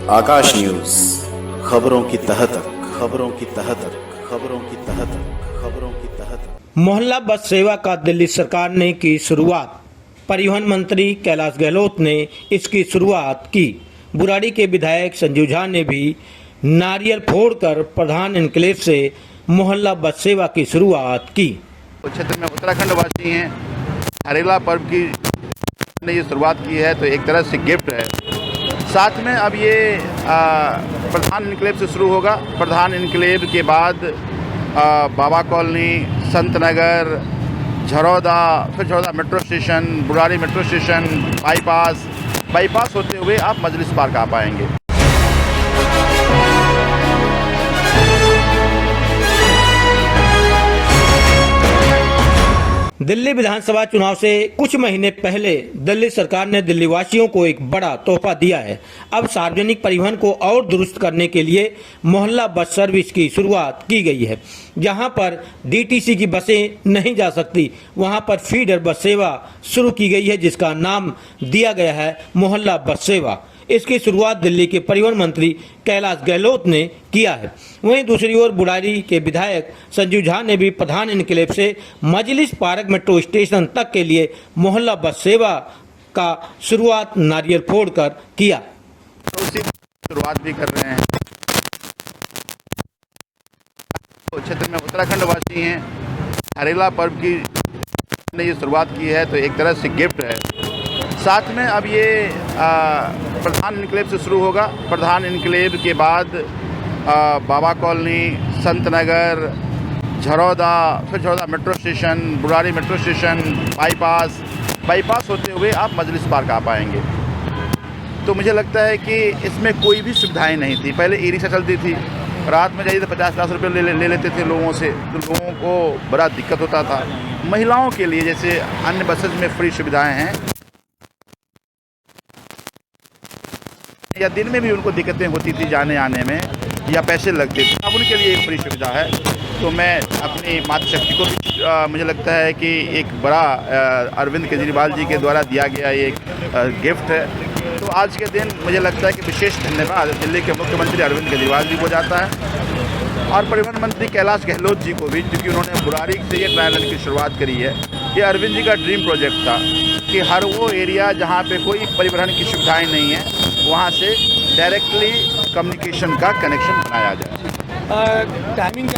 आकाश news, खबरों की तह तक, खबरों की तह तक, खबरों की तह तक, खबरों की तह तक। मोहल्ला बस सेवा का दिल्ली सरकार ने की शुरुआत। परिवहन मंत्री कैलाश गहलोत ने इसकी शुरुआत की। बुराड़ी के विधायक संजीव झा ने भी नारियल फोड़कर प्रधान एन्क्लेव से मोहल्ला बस सेवा की शुरुआत की। क्षेत्र में उत्तराखंड वासी हैं, हरेला पर्व की ने ये शुरुआत की है, तो एक तरह से गिफ्ट है। साथ में अब ये प्रधान एन्क्लेव से शुरू होगा। प्रधान एन्क्लेव के बाद बाबा कॉलोनी, संत नगर, झरौदा, फिर Jharoda metro station, Burari metro station, bypass होते हुए आप मजलिस पार्क आ पाएंगे। दिल्ली विधानसभा चुनाव से कुछ महीने पहले दिल्ली सरकार ने दिल्ली वासियों को एक बड़ा तोहफा दिया है। अब सार्वजनिक परिवहन को और दुरुस्त करने के लिए मोहल्ला बस सर्विस की शुरुआत की गई है। जहां पर डीटीसी की बसें नहीं जा सकती, वहां पर फीडर बस सेवा शुरू की गई है, जिसका नाम दिया गया है मोहल्ला बस सेवा। इसकी शुरुआत दिल्ली के परिवहन मंत्री कैलाश गहलोत ने किया है। वहीं दूसरी ओर बुराड़ी के विधायक संजीव झा ने भी प्रधान एन्क्लेव से मजलिस पार्क मेट्रो स्टेशन तक के लिए मोहल्ला बस सेवा का शुरुआत नारियल फोड़कर किया। तो उसी शुरुआत भी कर रहे हैं। तो क्षेत्र में उत्तराखंड वासी हैं, हरेला पर्व की ने ये शुरुआत की है, तो एक तरह से गिफ्ट है। साथ में अब ये प्रधान एन्क्लेव से शुरू होगा। प्रधान एन्क्लेव के बाद बाबा कॉलोनी, संत नगर, झरौदा, फिर Jharoda metro station, Burari metro station, bypass होते हुए आप मजलिस पार्क आ पाएंगे। तो मुझे लगता है कि इसमें कोई भी सुविधाएं नहीं थी। पहले ई रिक्शा चलती थी, रात में जाइए तो 50-50 रुपये ले लेते थे लोगों से, तो लोगों को बड़ा दिक्कत होता था। महिलाओं के लिए जैसे अन्य बसेज में फ्री सुविधाएँ हैं, या दिन में भी उनको दिक्कतें होती थी जाने आने में, या पैसे लगते थे, अब उनके लिए एक फ्री सुविधा है। तो मैं अपनी मातृशक्ति को भी मुझे लगता है कि एक बड़ा अरविंद केजरीवाल जी के द्वारा दिया गया ये एक गिफ्ट है। तो आज के दिन मुझे लगता है कि विशेष धन्यवाद दिल्ली के मुख्यमंत्री अरविंद केजरीवाल जी को जाता है, और परिवहन मंत्री कैलाश गहलोत जी को भी, क्योंकि उन्होंने बुराड़ी से ये ट्रायल रन की शुरुआत करी है। ये अरविंद जी का ड्रीम प्रोजेक्ट था कि हर वो एरिया जहाँ पे कोई परिवहन की सुविधाएं नहीं है, वहाँ से डायरेक्टली कम्युनिकेशन का कनेक्शन बनाया जाए। टाइमिंग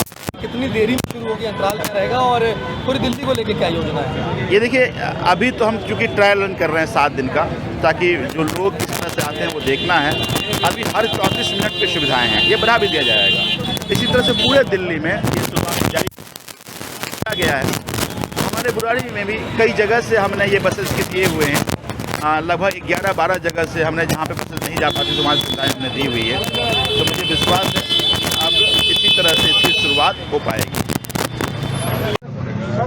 कितनी देरी में शुरू होगी, अंतराल क्या रहेगा, और पूरी दिल्ली को लेकर क्या योजना है? ये देखिए, अभी तो हम चूँकि ट्रायल रन कर रहे हैं 7 दिन का, ताकि जो लोग किस तरह से आते हैं वो देखना है। अभी हर 34 मिनट की सुविधाएं हैं, ये बढ़ा भी दिया जाएगा। इसी तरह से पूरे दिल्ली में ये सुविधा जारी किया गया है। हमारे बुराड़ी में भी कई जगह से हमने ये बसेस के दिए हुए हैं। लगभग 11-12 जगह से हमने जहाँ पे बसेस नहीं जा पाती तो वहाँ सुविधाएँ हमने दी हुई है। तो मुझे विश्वास है अब इसी तरह से इसकी शुरुआत हो पाएगी।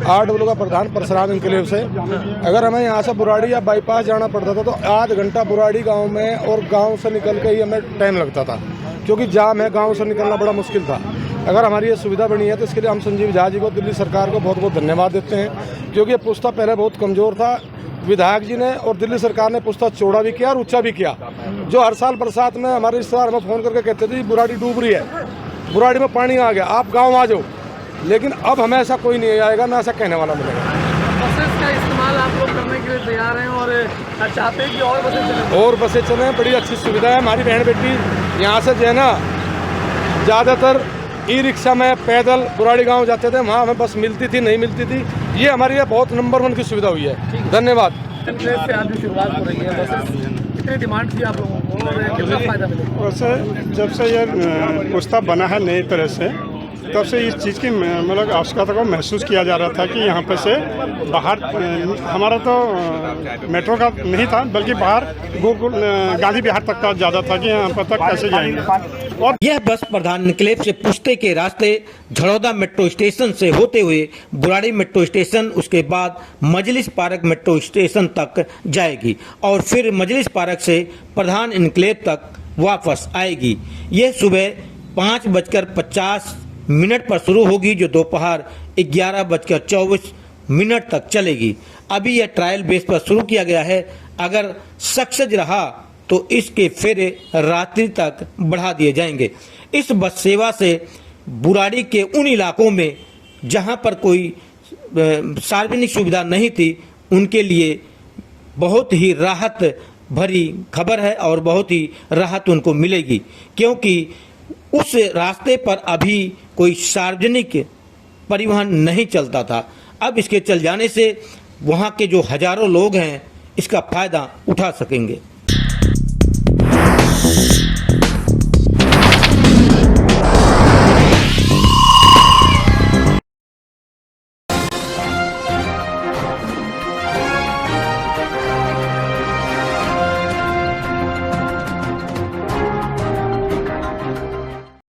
8 लोगों का प्रधान परशुराम एन्क्लेव से अगर हमें यहाँ से बुराड़ी या बाईपास जाना पड़ता था तो आध घंटा बुराड़ी गांव में और गांव से निकल के ही हमें टाइम लगता था, क्योंकि जाम है, गांव से निकलना बड़ा मुश्किल था। अगर हमारी ये सुविधा बनी है तो इसके लिए हम संजीव झा जी को, दिल्ली सरकार को बहुत बहुत धन्यवाद देते हैं, क्योंकि ये पुस्ता पहले बहुत कमज़ोर था। विधायक जी ने और दिल्ली सरकार ने पुस्ता चौड़ा भी किया और ऊंचा भी किया। जो हर साल बरसात में हमारे रिश्तेदार हमें फ़ोन करके कहते थे बुराड़ी डूब रही है, बुराड़ी में पानी आ गया, आप गाँव आ जाओ। लेकिन अब हमें ऐसा कोई नहीं आएगा, ना ऐसा कहने वाला मिलेगा। बसेस का इस्तेमाल आप लोग करने के लिए तैयार हैं और चाहते हैं कि और बसें चलें? और बसें चलें, बड़ी अच्छी सुविधा है। हमारी बहन बेटी यहाँ से जो है ना, ज़्यादातर ई रिक्शा में पैदल बुराड़ी गांव जाते थे, वहाँ हमें बस मिलती थी, नहीं मिलती थी। ये हमारे लिए बहुत नंबर 1 की सुविधा हुई है। धन्यवाद। से आज भी शुरुआत हो रही है, बसेस कितनी डिमांड थी आप लोगों को और कितना फ़ायदा मिलेगा? वैसे जब से ये पुस्ता बना है नई तरह से, तब से इस चीज़ की मतलब आवश्यकता को महसूस किया जा रहा था कि यहाँ पे से बाहर हमारा तो मेट्रो का नहीं था, बल्कि बाहर गांधी बिहार तक का ज़्यादा था कि यहाँ पर तक कैसे जाएंगे। और यह बस प्रधान एन्क्लेव से पुश्ते के रास्ते झरौदा मेट्रो स्टेशन से होते हुए बुराड़ी मेट्रो स्टेशन, उसके बाद मजलिस पार्क मेट्रो स्टेशन तक जाएगी और फिर मजलिस पार्क से प्रधान एन्क्लेव तक वापस आएगी। यह सुबह 5:50 पर शुरू होगी, जो दोपहर 11:24 तक चलेगी। अभी यह ट्रायल बेस पर शुरू किया गया है। अगर सक्सेस रहा तो इसके फेरे रात्रि तक बढ़ा दिए जाएंगे। इस बस सेवा से बुराड़ी के उन इलाकों में जहां पर कोई सार्वजनिक सुविधा नहीं थी उनके लिए बहुत ही राहत भरी खबर है और बहुत ही राहत उनको मिलेगी, क्योंकि उस रास्ते पर अभी कोई सार्वजनिक परिवहन नहीं चलता था। अब इसके चल जाने से वहाँ के जो हजारों लोग हैं इसका फायदा उठा सकेंगे।